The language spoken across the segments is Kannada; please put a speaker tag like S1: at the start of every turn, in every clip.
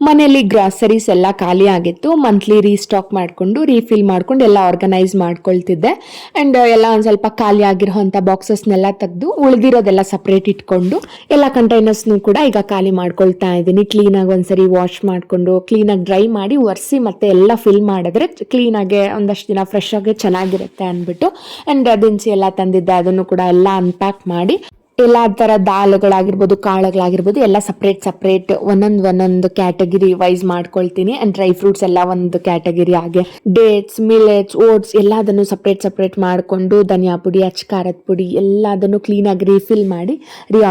S1: ಮನೆಯಲ್ಲಿ ಗ್ರಾಸರೀಸ್ ಎಲ್ಲ ಖಾಲಿ ಆಗಿತ್ತು. ಮಂತ್ಲಿ ರೀಸ್ಟಾಕ್ ಮಾಡಿಕೊಂಡು ರೀಫಿಲ್ ಮಾಡ್ಕೊಂಡು ಎಲ್ಲ ಆರ್ಗನೈಸ್ ಮಾಡ್ಕೊಳ್ತಿದ್ದೆ. ಆ್ಯಂಡ್ ಎಲ್ಲ ಒಂದು ಸ್ವಲ್ಪ ಖಾಲಿ ಆಗಿರೋಂಥ ಬಾಕ್ಸಸ್ನೆಲ್ಲ ತೆಗೆದು ಉಳಿದಿರೋದೆಲ್ಲ ಸಪ್ರೇಟ್ ಇಟ್ಕೊಂಡು ಎಲ್ಲ ಕಂಟೈನರ್ಸ್ನು ಕೂಡ ಈಗ ಖಾಲಿ ಮಾಡ್ಕೊಳ್ತಾ ಇದ್ದೀನಿ. ಕ್ಲೀನಾಗಿ ಒಂದ್ಸರಿ ವಾಶ್ ಮಾಡಿಕೊಂಡು ಕ್ಲೀನಾಗಿ ಡ್ರೈ ಮಾಡಿ ಒರೆಸಿ ಮತ್ತೆ ಎಲ್ಲ ಫಿಲ್ ಮಾಡಿದ್ರೆ ಕ್ಲೀನಾಗೆ ಒಂದಷ್ಟು ದಿನ ಫ್ರೆಶ್ ಆಗಿ ಚೆನ್ನಾಗಿರುತ್ತೆ ಅಂದ್ಬಿಟ್ಟು. ಆ್ಯಂಡ್ ದಿನಸಿ ಎಲ್ಲ ತಂದಿದ್ದೆ, ಅದನ್ನು ಕೂಡ ಎಲ್ಲ ಅನ್ಪ್ಯಾಕ್ ಮಾಡಿ ಎಲ್ಲ ಥರ ದಾಲ್ಗಳಾಗಿರ್ಬೋದು, ಕಾಳುಗಳಾಗಿರ್ಬೋದು ಎಲ್ಲ ಸಪ್ರೇಟ್ ಒಂದೊಂದು ಕ್ಯಾಟಗರಿ ವೈಸ್ ಮಾಡ್ಕೊಳ್ತೀನಿ. ಆ್ಯಂಡ್ ಡ್ರೈ ಫ್ರೂಟ್ಸ್ ಎಲ್ಲ ಒಂದು ಕ್ಯಾಟಗರಿ, ಹಾಗೆ ಡೇಟ್ಸ್, ಮಿಲೆಟ್ಸ್, ಓಟ್ಸ್ ಎಲ್ಲದನ್ನು ಸಪ್ರೇಟ್ ಮಾಡಿಕೊಂಡು ಧನಿಯಾ ಪುಡಿ, ಅಚ್ಚ ಖಾರದ ಪುಡಿ ಎಲ್ಲದನ್ನು ಕ್ಲೀನಾಗಿ ರೀಫಿಲ್ ಮಾಡಿ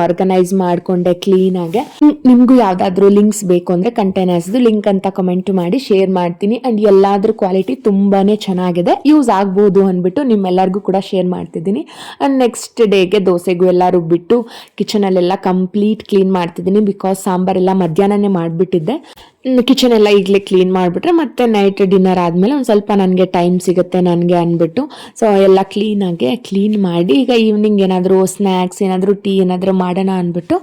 S1: ಆರ್ಗನೈಸ್ ಮಾಡಿಕೊಂಡೆ ಕ್ಲೀನಾಗೆ. ನಿಮಗೂ ಯಾವುದಾದ್ರೂ ಲಿಂಕ್ಸ್ ಬೇಕು ಅಂದರೆ ಕಂಟೈನರ್ಸ್ದು ಲಿಂಕ್ ಅಂತ ಕಮೆಂಟ್ ಮಾಡಿ ಶೇರ್ ಮಾಡ್ತೀನಿ. ಆ್ಯಂಡ್ ಎಲ್ಲಾದ್ರ ಕ್ವಾಲಿಟಿ ತುಂಬಾ ಚೆನ್ನಾಗಿದೆ, ಯೂಸ್ ಆಗ್ಬೋದು ಅಂದ್ಬಿಟ್ಟು ನಿಮ್ಮೆಲ್ಲರಿಗೂ ಕೂಡ ಶೇರ್ ಮಾಡ್ತಿದ್ದೀನಿ. ಆ್ಯಂಡ್ ನೆಕ್ಸ್ಟ್ ಡೇಗೆ ದೋಸೆಗೂ ಎಲ್ಲ ಬಿಟ್ಟು ಕಿಚನಲ್ಲೆಲ್ಲ ಕಂಪ್ಲೀಟ್ ಕ್ಲೀನ್ ಮಾಡ್ತಿದ್ದೀನಿ. ಬಿಕಾಸ್ ಸಾಂಬಾರೆಲ್ಲ ಮಧ್ಯಾಹ್ನನೇ ಮಾಡಿಬಿಟ್ಟಿದ್ದೆ. ಕಿಚನ್ ಎಲ್ಲ ಈಗಲೇ ಕ್ಲೀನ್ ಮಾಡಿಬಿಟ್ರೆ ಮತ್ತೆ ನೈಟ್ ಡಿನ್ನರ್ ಆದಮೇಲೆ ಒಂದು ಸ್ವಲ್ಪ ನನಗೆ ಟೈಮ್ ಸಿಗುತ್ತೆ ನನಗೆ ಅಂದ್ಬಿಟ್ಟು ಸೊ ಎಲ್ಲ ಕ್ಲೀನ್ ಮಾಡಿ ಈಗ ಈವ್ನಿಂಗ್ ಏನಾದರೂ ಸ್ನ್ಯಾಕ್ಸ್ ಏನಾದರೂ ಟೀ ಏನಾದರೂ ಮಾಡೋಣ ಅಂದ್ಬಿಟ್ಟು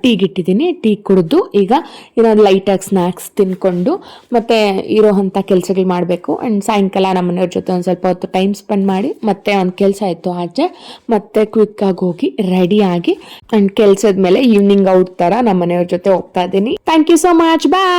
S1: ಟೀಗಿಟ್ಟಿದ್ದೀನಿ. ಟೀ ಕುಡಿದು ಈಗ ಏನಾದ್ರು ಲೈಟಾಗಿ ಸ್ನ್ಯಾಕ್ಸ್ ತಿನ್ಕೊಂಡು ಮತ್ತೆ ಇರೋ ಅಂಥ ಕೆಲಸಗಳು ಮಾಡಬೇಕು. ಆ್ಯಂಡ್ ಸಾಯಂಕಾಲ ನಮ್ಮ ಮನೆಯವ್ರ ಜೊತೆ ಒಂದು ಸ್ವಲ್ಪ ಹೊತ್ತು ಟೈಮ್ ಸ್ಪೆಂಡ್ ಮಾಡಿ ಮತ್ತೆ ಒಂದು ಕೆಲಸ ಇತ್ತು ಆಚೆ, ಮತ್ತೆ ಕ್ವಿಕ್ಕಾಗಿ ಹೋಗಿ ರೆಡಿಯಾಗಿ ಆ್ಯಂಡ್ ಕೆಲಸದ ಮೇಲೆ ಈವ್ನಿಂಗ್ ಔಟ್ ಥರ ನಮ್ಮ ಮನೆಯವ್ರ ಜೊತೆ ಹೋಗ್ತಾ ಇದ್ದೀನಿ. Thank you so much, bye.